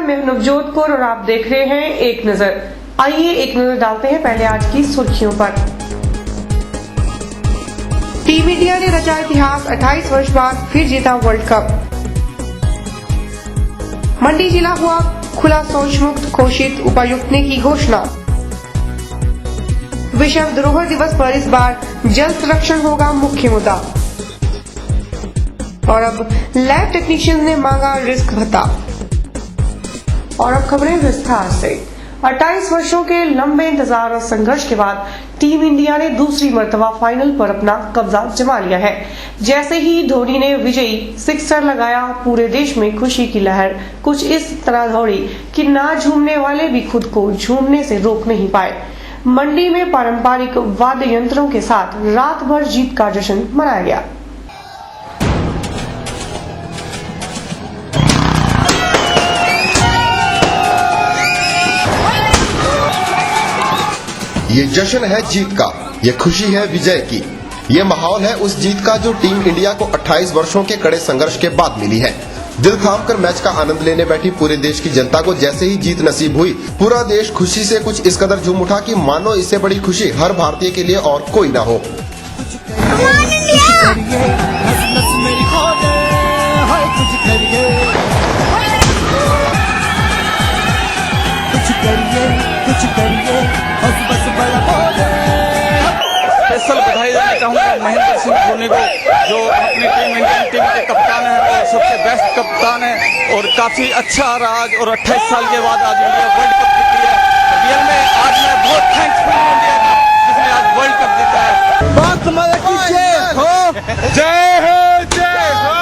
मैं हूं नवजोत कौर और आप देख रहे हैं एक नजर। आइए एक नजर डालते हैं पहले आज की सुर्खियों पर। टीम इंडिया ने रचा इतिहास, 28 वर्ष बाद फिर जीता वर्ल्ड कप। मंडी जिला हुआ खुला शौच मुक्त, घोषित उपायुक्त ने की घोषणा। विश्व धरोहर दिवस पर इस बार जल संरक्षण होगा मुख्य मुद्दा। और अब लैब टेक्नीशियन ने मांगा रिस्क भत्ता। और अब खबरें विस्तार से। 28 वर्षों के लंबे इंतजार और संघर्ष के बाद टीम इंडिया ने दूसरी मर्तबा फाइनल पर अपना कब्जा जमा लिया है। जैसे ही धोनी ने विजयी सिक्सर लगाया, पूरे देश में खुशी की लहर कुछ इस तरह दौड़ी कि ना झूमने वाले भी खुद को झूमने से रोक नहीं पाए। मंडी में पारंपरिक वाद्य यंत्रों के साथ रात भर जीत का जश्न मनाया गया। ये जश्न है जीत का, ये खुशी है विजय की। ये माहौल है उस जीत का जो टीम इंडिया को 28 वर्षों के कड़े संघर्ष के बाद मिली है। दिल थाम कर मैच का आनंद लेने बैठी पूरे देश की जनता को जैसे ही जीत नसीब हुई, पूरा देश खुशी से कुछ इस कदर झूम उठा कि मानो इससे बड़ी खुशी हर भारतीय के लिए और कोई ना हो। स्पेशल बधाई देना चाहूँगा महेंद्र सिंह धोनी को, जो अपनी इंडियन टीम के कप्तान हैं और सबसे बेस्ट कप्तान है और काफी अच्छा रहा आज। और 28 साल के बाद आज इंडिया वर्ल्ड कप जीती है। रियल में आज मैं बहुत थैंक्सफुल हूँ इंडिया का, जिसने आज वर्ल्ड कप जीता है। बात तुम्हारे पीछे हो, जय हो जय हो।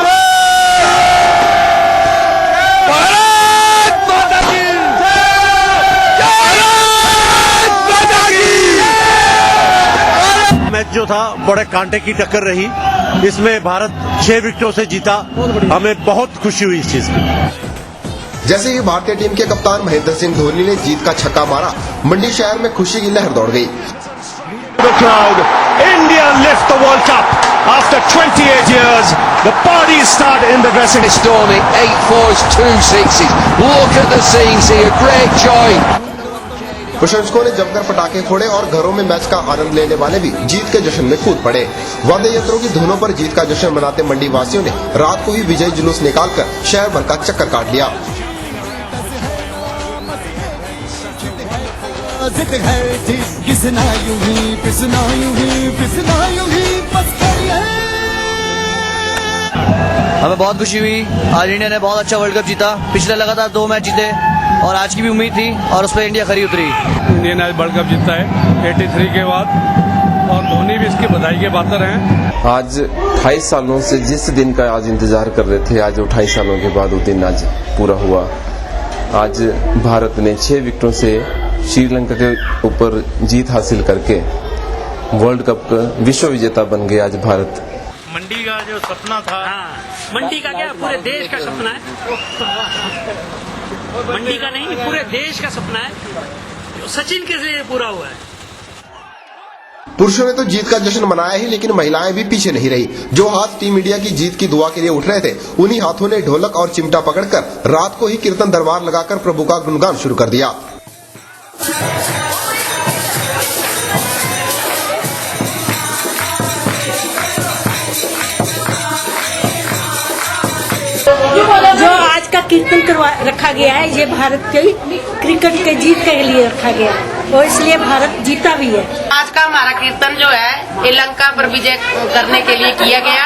मैच जो था बड़े कांटे की टक्कर रही, इसमें भारत 6 विकेटों से जीता। हमें बहुत खुशी हुई इस चीज की। जैसे ही भारतीय टीम के कप्तान महेंद्र सिंह धोनी ने जीत का छक्का मारा, मंडी शहर में खुशी की लहर दौड़ गई। India lift the World Cup after 28 years. The parties start in the dressing room. Stormy, 8 fours, 2 sixes. Look at the scenes here, great joy. प्रशंसकों ने जमकर पटाखे फोड़े और घरों में मैच का आनंद लेने वाले भी जीत के जश्न में कूद पड़े। वाद्य यंत्रों की धुनों पर जीत का जश्न मनाते मंडी वासियों ने रात को ही विजय जुलूस निकालकर शहर भर का चक्कर काट लिया। हमें बहुत खुशी हुई, आज इंडिया ने बहुत अच्छा वर्ल्ड कप जीता। पिछले लगातार 2 मैच जीते और आज की भी उम्मीद थी और उस पर इंडिया खरी उतरी। इंडिया ने आज वर्ल्ड कप जीता है 83 के बाद और धोनी भी इसकी बधाई के पात्र हैं। आज 28 सालों से जिस दिन का आज इंतजार कर रहे थे, आज 28 सालों के बाद वो दिन आज पूरा हुआ। आज भारत ने 6 विकेटों से श्रीलंका के ऊपर जीत हासिल करके वर्ल्ड कप का विश्व विजेता बन गया आज भारत। मंडी का जो सपना था, मंडी का क्या पूरे देश का सपना है। मंडी का नहीं, पूरे देश का सपना है। सचिन के लिए पूरा हुआ है। पुरुषों ने तो जीत का जश्न मनाया ही, लेकिन महिलाएं भी पीछे नहीं रही। जो हाथ टीम इंडिया की जीत की दुआ के लिए उठ रहे थे, उन्हीं हाथों ने ढोलक और चिमटा पकड़कर रात को ही कीर्तन दरबार लगाकर प्रभु का गुणगान शुरू कर दिया। जो आज का कीर्तन रखा गया है, ये भारत के क्रिकेट के जीत के लिए रखा गया है और इसलिए भारत जीता भी है। आज का हमारा कीर्तन जो है श्रीलंका पर विजय करने के लिए किया गया।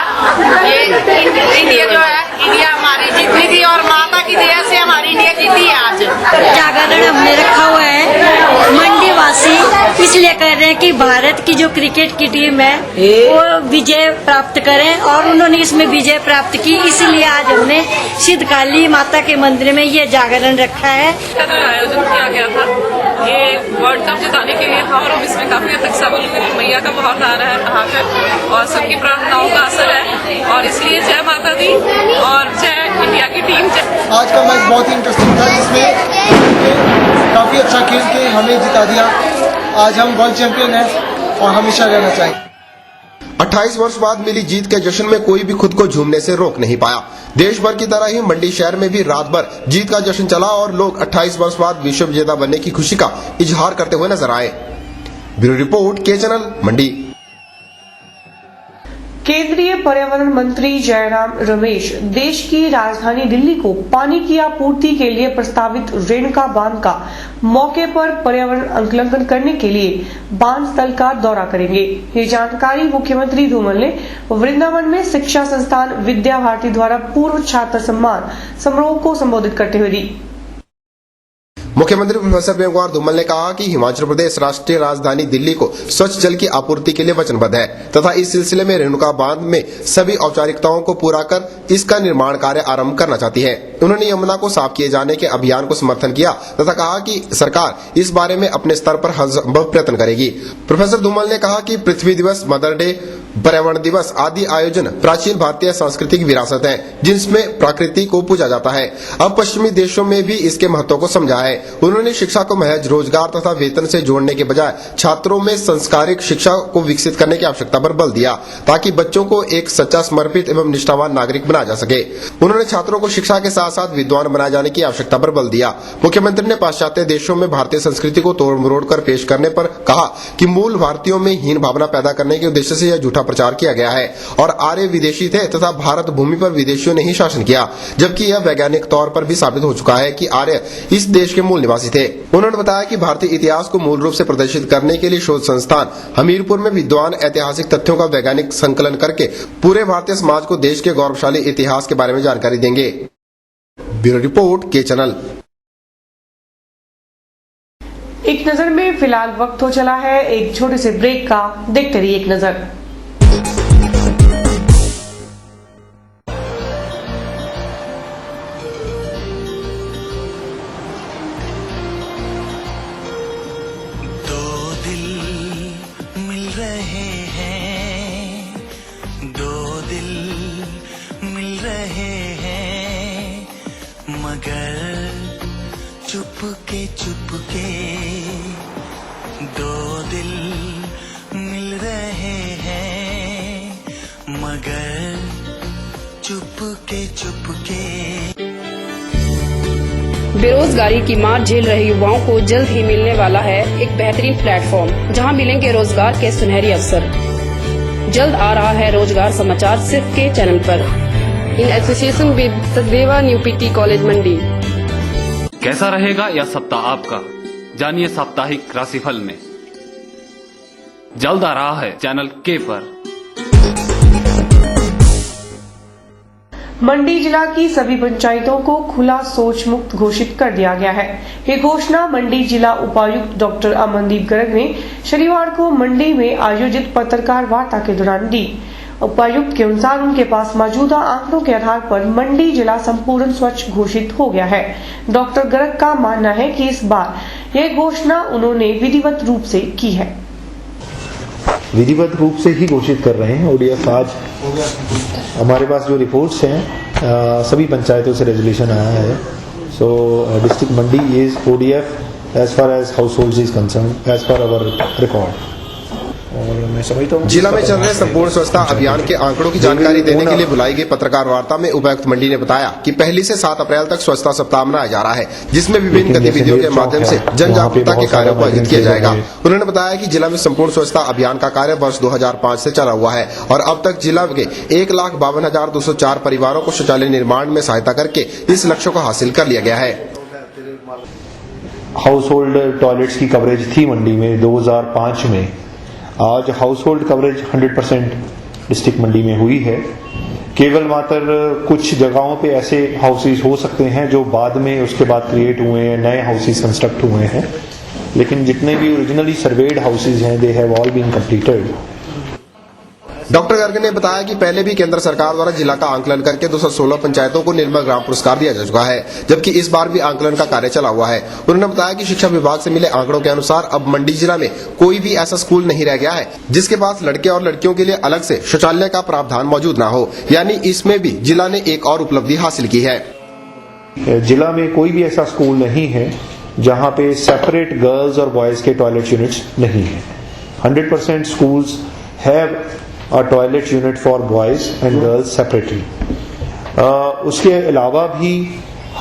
ये इंडिया जो है, इंडिया हमारी जीतनी थी और माता की दया से हमारी इंडिया जीती है। आज जागरण हमने रखा हुआ है। मंडी वासी इसलिए कर रहे हैं कि भारत की जो क्रिकेट की टीम है वो विजय प्राप्त करे और उन्होंने इसमें विजय प्राप्त की, इसलिए आज हमने सिद्धकाली माता के मंदिर में ये जागरण रखा है। आयोजन किया गया था, ये वर्ल्ड कप जिताने के लिए था और इसमें काफी हद तक सब मैया का बहुत आ रहा है यहाँ पे और सबकी प्रार्थनाओं का असर है और इसलिए जय माता दी और जय इंडिया की टीम। आज का मैच बहुत ही इंटरेस्टिंग था, जिसमें काफी अच्छा खेल के हमें जिता दिया। आज हम वर्ल्ड चैंपियन हैं और हमेशा रहना चाहिए। 28 वर्ष बाद मिली जीत के जश्न में कोई भी खुद को झूमने से रोक नहीं पाया। देश भर की तरह ही मंडी शहर में भी रात भर जीत का जश्न चला और लोग 28 वर्ष बाद विश्व विजेता बनने की खुशी का इजहार करते हुए नजर आए। ब्यूरो रिपोर्ट के चैनल मंडी। केंद्रीय पर्यावरण मंत्री जयराम रमेश देश की राजधानी दिल्ली को पानी की आपूर्ति के लिए प्रस्तावित रेणुका बांध का मौके पर पर्यावरण अनुकूलन करने के लिए बांध स्थल का दौरा करेंगे। ये जानकारी मुख्यमंत्री धूमल ने वृंदावन में शिक्षा संस्थान विद्या भारती द्वारा पूर्व छात्र सम्मान समारोह को संबोधित करते हुए दी। मुख्यमंत्री प्रोफेसर प्रेम कुमार धूमल ने कहा कि हिमाचल प्रदेश राष्ट्रीय राजधानी दिल्ली को स्वच्छ जल की आपूर्ति के लिए वचनबद्ध है तथा इस सिलसिले में रेणुका बांध में सभी औपचारिकताओं को पूरा कर इसका निर्माण कार्य आरंभ करना चाहती है। उन्होंने यमुना को साफ किए जाने के अभियान को समर्थन किया तथा कहा कि सरकार इस बारे में अपने स्तर पर हर संभव प्रयत्न करेगी। प्रोफेसर धूमल ने कहा कि पृथ्वी दिवस, मदर डे, पर्यावरण दिवस आदि आयोजन प्राचीन भारतीय सांस्कृतिक विरासत है जिसमें प्रकृति को पूजा जाता है। अब पश्चिमी देशों में भी इसके महत्व को समझा है। उन्होंने शिक्षा को महज रोजगार तथा वेतन से जोड़ने के बजाय छात्रों में संस्कारिक शिक्षा को विकसित करने की आवश्यकता पर बल दिया ताकि बच्चों को एक सच्चा, समर्पित एवं निष्ठावान नागरिक बनाया जा सके। उन्होंने छात्रों को शिक्षा के साथ साथ विद्वान बनाए जाने की आवश्यकता पर बल दिया। मुख्यमंत्री ने पाश्चात्य देशों में भारतीय संस्कृति को तोड़ मरोड़ कर पेश करने पर कहा कि मूल भारतीयों में हीन भावना पैदा करने के उद्देश्य से यह झूठा प्रचार किया गया है और आर्य विदेशी थे तथा भारत भूमि पर विदेशियों ने ही शासन किया, जबकि यह वैज्ञानिक तौर पर भी साबित हो चुका है कि आर्य इस देश के मूल निवासी थे। उन्होंने बताया कि भारतीय इतिहास को मूल रूप से प्रदर्शित करने के लिए शोध संस्थान हमीरपुर में विद्वान ऐतिहासिक तथ्यों का वैज्ञानिक संकलन करके पूरे भारतीय समाज को देश के गौरवशाली इतिहास के बारे में जानकारी देंगे। ब्यूरो रिपोर्ट के चैनल। एक नजर में फिलहाल वक्त हो चला है एक छोटे से ब्रेक का। देखते रहिए एक नजर। चुपके दो दिल मिल रहे हैं मगर चुपके। बेरोजगारी की मार झेल रहे युवाओं को जल्द ही मिलने वाला है एक बेहतरीन प्लेटफॉर्म जहां मिलेंगे रोजगार के सुनहरी अवसर। जल्द आ रहा है रोजगार समाचार सिर्फ के चैनल पर in association with Sachdeva new PT college Mandi. कैसा रहेगा यह सप्ताह आपका, जानिए साप्ताहिक राशिफल में। जल्द आ रहा है चैनल के पर। मंडी जिला की सभी पंचायतों को खुला शौच मुक्त घोषित कर दिया गया है। ये घोषणा मंडी जिला उपायुक्त डॉक्टर अमनदीप गर्ग ने शनिवार को मंडी में आयोजित पत्रकार वार्ता के दौरान दी। उपायुक्त के अनुसार उनके पास मौजूदा आंकड़ों के आधार पर मंडी जिला संपूर्ण स्वच्छ घोषित हो गया है। डॉक्टर गर्ग का मानना है कि इस बार यह घोषणा उन्होंने विधिवत रूप से की है। विधिवत रूप से ही घोषित कर रहे हैं। ओडीएफ आज हमारे पास जो रिपोर्ट्स हैं सभी पंचायतों से रेजोल्यूशन आया है। So district Mandi is ODF as far as household is concern as per our record. और मैं समझता हूँ जिला में चल रहे संपूर्ण स्वच्छता अभियान के आंकड़ों की जानकारी देने के लिए बुलाई गई पत्रकार वार्ता में उपायुक्त मंडी ने बताया कि 1 से 7 अप्रैल तक स्वच्छता सप्ताह मनाया जा रहा है जिसमें विभिन्न गतिविधियों के माध्यम से जन जागरूकता के कार्यों को आयोजित किया जाएगा। उन्होंने बताया कि जिला में संपूर्ण स्वच्छता अभियान का कार्य वर्ष 2005 से चला हुआ है और अब तक जिला के 1,52,204 परिवारों को शौचालय निर्माण में सहायता करके इस लक्ष्य को हासिल कर लिया गया है। हाउस होल्ड टॉयलेट्स की कवरेज थी मंडी में 2005 में। आज हाउस होल्ड कवरेज 100% डिस्ट्रिक्ट मंडी में हुई है। केवल मात्र कुछ जगहों पे ऐसे हाउसेस हो सकते हैं जो बाद में उसके बाद क्रिएट हुए हैं, नए हाउसेस कंस्ट्रक्ट हुए हैं, लेकिन जितने भी ओरिजिनली सर्वेड हाउसेस हैं they have all been completed. Doctor Garg ने बताया कि पहले भी केंद्र सरकार द्वारा जिला का आंकलन करके 216 पंचायतों को निर्मल ग्राम पुरस्कार दिया जा चुका है, जबकि इस बार भी आंकलन का कार्य चला हुआ है। उन्होंने बताया कि शिक्षा विभाग से मिले आंकड़ों के अनुसार अब मंडी जिला में कोई भी ऐसा स्कूल नहीं रह गया है जिसके पास लड़के और लड़कियों के लिए अलग से शौचालय का प्रावधान मौजूद न हो, यानी इसमें भी जिला ने एक और उपलब्धि हासिल की है। जिला में कोई भी ऐसा स्कूल नहीं है जहाँ पे सेपरेट गर्ल्स और बॉयज के टॉयलेट यूनिट्स नहीं है। 100% schools have a toilet unit for boys and girls separately. उसके अलावा भी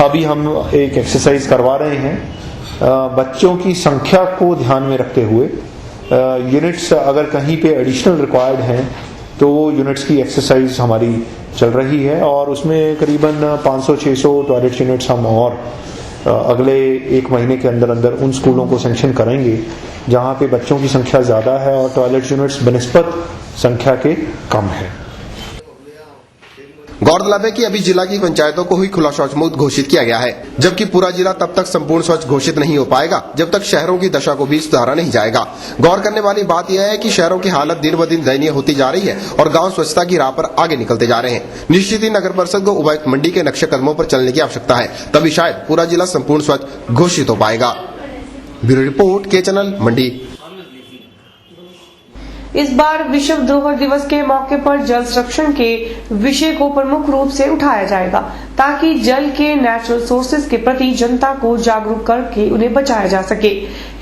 अभी हम एक एक्सरसाइज करवा रहे हैं बच्चों की संख्या को ध्यान में रखते हुए यूनिट्स अगर कहीं पे एडिशनल रिक्वायर्ड हैं तो वो यूनिट्स की एक्सरसाइज हमारी चल रही है और उसमें करीबन 500-600 टॉयलेट यूनिट्स हम और अगले एक महीने के अंदर अंदर उन स्कूलों को सैंक्शन करेंगे जहां पे बच्चों की संख्या ज़्यादा है और टॉयलेट यूनिट्स बनिस्बत संख्या के कम है। गौरतलब है कि अभी जिला की पंचायतों को ही खुला शौच मुक्त घोषित किया गया है, जबकि पूरा जिला तब तक संपूर्ण स्वच्छ घोषित नहीं हो पाएगा जब तक शहरों की दशा को भी सुधारा नहीं जाएगा। गौर करने वाली बात यह है कि शहरों की हालत दिन ब दिन दयनीय होती जा रही है और गांव स्वच्छता की राह पर आगे निकलते जा रहे हैं। निश्चित ही नगर परिषद को उपायुक्त मंडी के नक्शे कदमों पर चलने की आवश्यकता है, तभी शायद पूरा जिला संपूर्ण स्वच्छ घोषित हो पाएगा। ब्यूरो रिपोर्ट के चैनल मंडी। इस बार विश्व धरोहर दिवस के मौके पर जल संरक्षण के विषय को प्रमुख रूप से उठाया जाएगा ताकि जल के नेचुरल सोर्सेज के प्रति जनता को जागरूक करके उन्हें बचाया जा सके।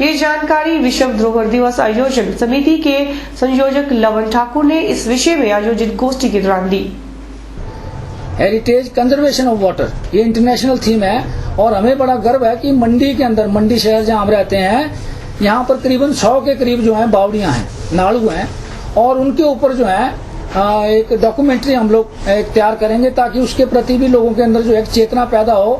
ये जानकारी विश्व धरोहर दिवस आयोजन समिति के संयोजक लवन ठाकुर ने इस विषय में आयोजित गोष्ठी के दौरान दी। हेरिटेज कंजर्वेशन ऑफ वाटर ये इंटरनेशनल थीम है और हमें बड़ा गर्व है कि मंडी के अंदर, मंडी शहर जहाँ हम रहते हैं, यहाँ पर करीबन 100 के करीब जो है बावड़ियाँ हैं, नाड़ू हैं और उनके ऊपर जो है एक डॉक्यूमेंट्री हम लोग तैयार करेंगे ताकि उसके प्रति भी लोगों के अंदर जो एक चेतना पैदा हो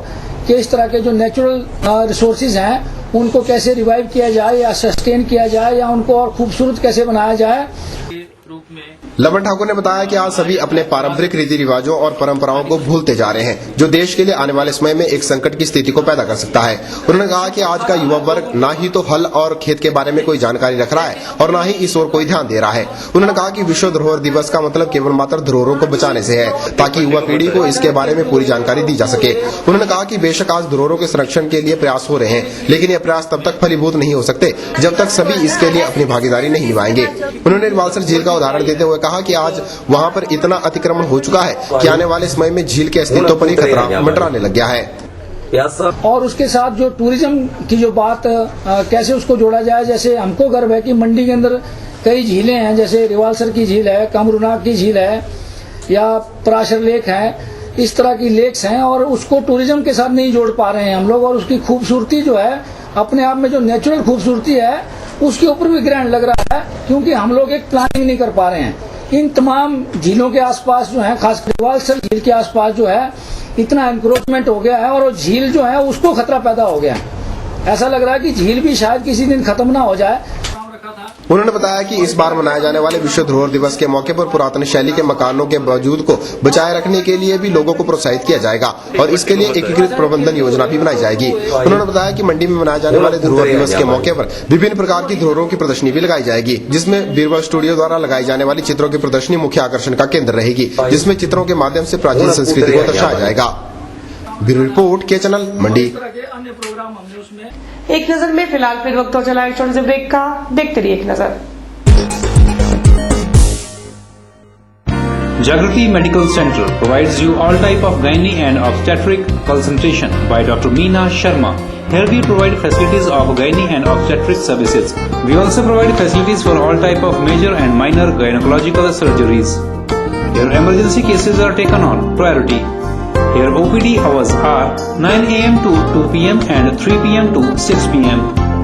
कि इस तरह के जो नेचुरल रिसोर्सेज हैं उनको कैसे रिवाइव किया जाए या सस्टेन किया जाए या उनको और खूबसूरत कैसे बनाया जाए। लवन ठाकुर ने बताया कि आज सभी अपने पारंपरिक रीति रिवाजों और परंपराओं को भूलते जा रहे हैं, जो देश के लिए आने वाले समय में एक संकट की स्थिति को पैदा कर सकता है। उन्होंने कहा कि आज का युवा वर्ग ना ही तो हल और खेत के बारे में कोई जानकारी रख रहा है और ना ही इस ओर कोई ध्यान दे रहा है। उन्होंने कहा कि विश्व धरोहर दिवस का मतलब केवल मात्र धरोहरों को बचाने से है ताकि युवा पीढ़ी को इसके बारे में पूरी जानकारी दी जा सके। उन्होंने कहा कि बेशक आज धरोहरों के संरक्षण के लिए प्रयास हो रहे हैं, लेकिन ये प्रयास तब तक फलीभूत नहीं हो सकते जब तक सभी इसके लिए अपनी भागीदारी नहीं निभाएंगे। उन्होंने रिवालसर झील का उदाहरण देते हुए कहा कि आज वहां पर इतना अतिक्रमण हो चुका है कि आने वाले समय में झील के अस्तित्व पर ही खतरा मंडराने लग गया है। और उसके साथ जो टूरिज्म की जो बात कैसे उसको जोड़ा जाए, जैसे हमको गर्व है कि मंडी के अंदर कई झीलें हैं, जैसे रिवालसर की झील है, कामरूनाग की झील है या पराशर लेक है, इस तरह की लेक्स हैं और उसको टूरिज्म के साथ नहीं जोड़ पा रहे हैं हम लोग और उसकी खूबसूरती जो है अपने आप में जो नेचुरल खूबसूरती है उसके ऊपर भी ग्रहण लग रहा है क्योंकि हम लोग एक प्लानिंग नहीं कर पा रहे हैं। इन तमाम झीलों के आसपास जो है, खास रिवालसर झील के आसपास जो है इतना एनक्रोचमेंट हो गया है और वो झील जो है उसको खतरा पैदा हो गया है। ऐसा लग रहा है कि झील भी शायद किसी दिन खत्म ना हो जाए। उन्होंने बताया कि इस बार मनाए जाने वाले विश्व धरोहर दिवस के मौके पर पुरातन शैली के मकानों के वजूद को बचाए रखने के लिए भी लोगों को प्रोत्साहित किया जाएगा और इसके लिए एकीकृत प्रबंधन योजना भी बनाई जाएगी। उन्होंने बताया कि मंडी में मनाए जाने वाले धरोहर दिवस के मौके पर विभिन्न प्रकार की धरोहरों की प्रदर्शनी भी लगाई जाएगी, जिसमें बीरबल स्टूडियो द्वारा लगाई जाने वाली चित्रों की प्रदर्शनी मुख्य आकर्षण का केंद्र रहेगी, जिसमें चित्रों के माध्यम से प्राचीन संस्कृति को दर्शाया जाएगा। ब्यूरो रिपोर्ट के चैनल मंडी। एक नजर में फिलहाल फिर वक्त हो चला है छोटे से ब्रेक का, देखते रहिए एक नजर। Jagrati Medical Center provides you all type of gynae and obstetric consultation by Dr. Meena Sharma. Here we provide facilities of gynae and obstetric services. We also provide facilities for all type of major and minor gynecological surgeries. Your emergency cases are taken on priority. Here OPD hours are 9 AM to 2 PM and 3 PM to 6 PM.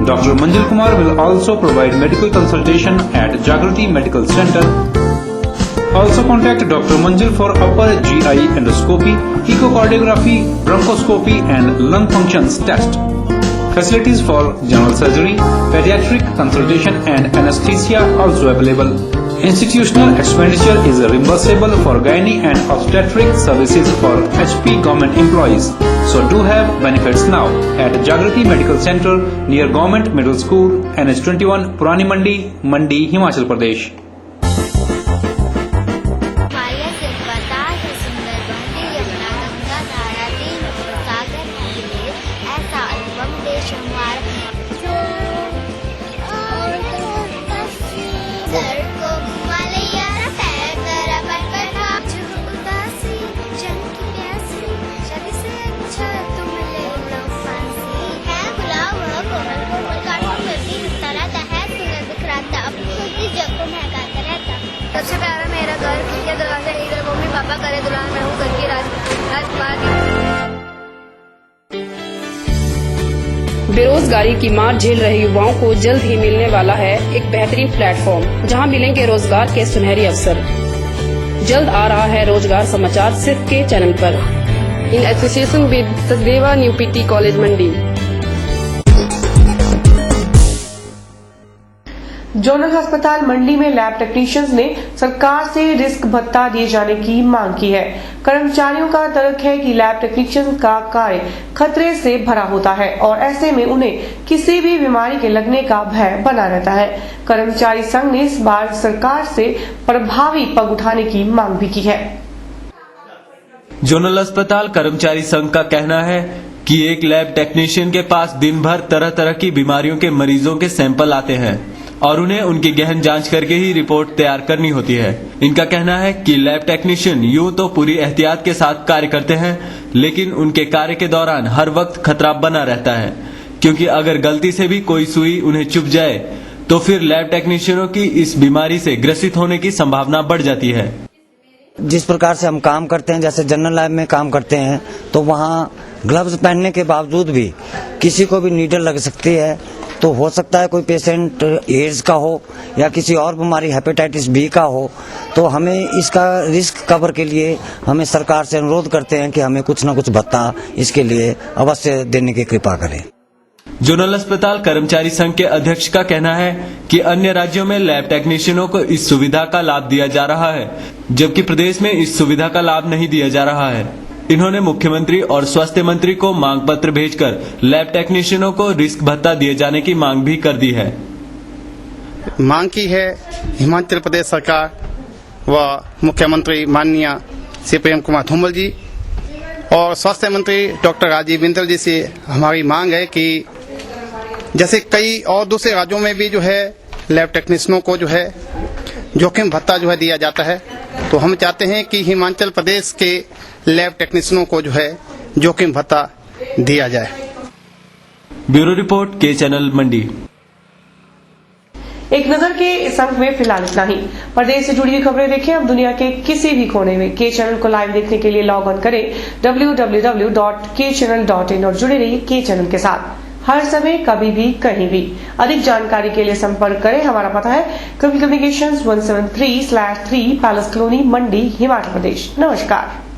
Dr. Manjul Kumar will also provide medical consultation at Jagrati Medical Center. Also contact Dr. Manjul for upper GI endoscopy, echocardiography, bronchoscopy and lung functions test. Facilities for general surgery, pediatric consultation and anesthesia also available. Institutional expenditure is reimbursable for gynae and obstetric services for HP government employees. So do have benefits now at Jagrati Medical Center near Government Middle School, NH21, Purani Mandi, Mandi, Himachal Pradesh. जग को महका बेरोजगारी की मार झेल रहे युवाओं को जल्द ही मिलने वाला है एक बेहतरीन प्लेटफॉर्म, जहां मिलेंगे रोजगार के सुनहरी अवसर। जल्द आ रहा है रोजगार समाचार सिर्फ के चैनल पर, in association with Sachdeva new PT college Mandi. Zonal अस्पताल मंडी में लैब टेक्नीशियंस ने सरकार से रिस्क भत्ता दिए जाने की मांग की है। कर्मचारियों का तर्क है कि लैब टेक्नीशियन का कार्य खतरे से भरा होता है और ऐसे में उन्हें किसी भी बीमारी के लगने का भय बना रहता है। कर्मचारी संघ ने इस बार सरकार से प्रभावी पग उठाने की मांग भी की है। जोनल अस्पताल कर्मचारी संघ का कहना है कि एक लैब टेक्नीशियन के पास दिन भर तरह तरह की बीमारियों के मरीजों के सैंपल आते हैं और उन्हें उनकी गहन जांच करके ही रिपोर्ट तैयार करनी होती है। इनका कहना है कि लैब टेक्नीशियन यूं तो पूरी एहतियात के साथ कार्य करते हैं, लेकिन उनके कार्य के दौरान हर वक्त खतरा बना रहता है, क्योंकि अगर गलती से भी कोई सुई उन्हें चुभ जाए तो फिर लैब टेक्नीशियनों की इस बीमारी से ग्रसित होने की संभावना बढ़ जाती है। जिस प्रकार से हम काम करते हैं, जैसे जनरल लैब में काम करते हैं, तो वहाँ ग्लव्स पहनने के बावजूद भी किसी को भी नीडल लग सकती है। तो हो सकता है कोई पेशेंट एड्स का हो या किसी और बीमारी हेपेटाइटिस बी का हो, तो हमें इसका रिस्क कवर के लिए हमें सरकार से अनुरोध करते हैं कि हमें कुछ न कुछ भत्ता इसके लिए अवश्य देने की कृपा करें। जोनल अस्पताल कर्मचारी संघ के अध्यक्ष का कहना है कि अन्य राज्यों में लैब टेक्नीशियनों को इस सुविधा का लाभ दिया जा रहा है, जबकि प्रदेश में इस सुविधा का लाभ नहीं दिया जा रहा है। इन्होंने मुख्यमंत्री और स्वास्थ्य मंत्री को मांग पत्र भेजकर लैब टेक्नीशियनों को रिस्क भत्ता दिए जाने की मांग भी कर दी है। मांग की है हिमाचल प्रदेश सरकार व मुख्यमंत्री माननीय श्री प्रेम कुमार धूमल जी और स्वास्थ्य मंत्री डॉक्टर राजीव बिंदल जी से हमारी मांग है कि जैसे कई और दूसरे राज्यों में भी जो है लैब टेक्नीशियनों को जो है जोखिम भत्ता जो है दिया जाता है, तो हम चाहते हैं कि हिमाचल प्रदेश के लैब टेक्नीशियनों को जो है जोखिम भत्ता दिया जाए। ब्यूरो रिपोर्ट के चैनल मंडी। एक नजर के इस अंक में फिलहाल इतना ही। प्रदेश से जुड़ी हुई खबरें देखें अब दुनिया के किसी भी कोने में। के चैनल को लाइव देखने के लिए लॉग ऑन करें www.kchannel.in और जुड़े रहिए के चैनल के साथ हर समय, कभी भी, कहीं भी। अधिक जानकारी के लिए संपर्क करें। हमारा पता है कम्युनिकेशंस 173/3 पैलेस कॉलोनी मंडी, हिमाचल प्रदेश। नमस्कार।